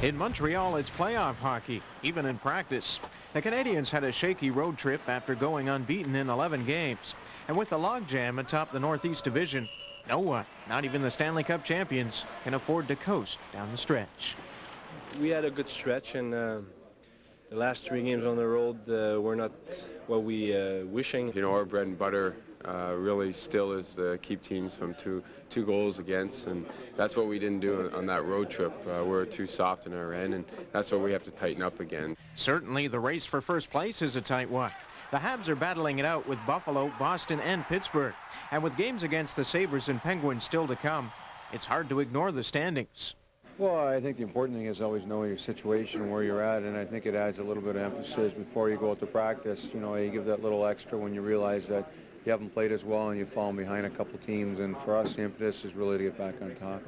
In Montreal, it's playoff hockey, even in practice. The Canadiens had a shaky road trip after going unbeaten in 11 games. And with the logjam atop the Northeast Division, no one, not even the Stanley Cup champions, can afford to coast down the stretch. We had a good stretch, and the last 3 games on the road were not what we wishing. You know, our bread and butter really still is to keep teams from two goals against, and that's what we didn't do on that road trip. We're too soft in our end, and that's what we have to tighten up again. Certainly, the race for first place is a tight one. The Habs are battling it out with Buffalo, Boston, and Pittsburgh. And with games against the Sabres and Penguins still to come, it's hard to ignore the standings. Well, I think the important thing is always knowing your situation and where you're at, and I think it adds a little bit of emphasis before you go out to practice. You know, you give that little extra when you realize that you haven't played as well and you've fallen behind a couple teams, and for us, the impetus is really to get back on top.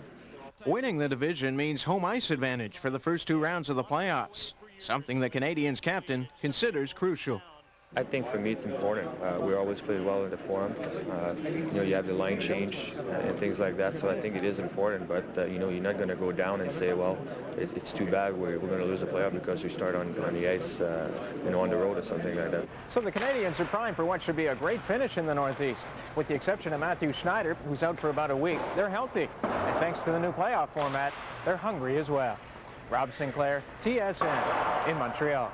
Winning the division means home ice advantage for the first 2 rounds of the playoffs, something the Canadiens captain considers crucial. I think for me it's important. We always played well in the Forum. You know, you have the line change and things like that, so I think it is important. But you know, you're not going to go down and say, well, it's too bad we're going to lose the playoff because we start on the ice, you know, on the road or something like that. So the Canadiens are primed for what should be a great finish in the Northeast. With the exception of Matthew Schneider, who's out for about a week, they're healthy. And thanks to the new playoff format, they're hungry as well. Rob Sinclair, TSN in Montreal.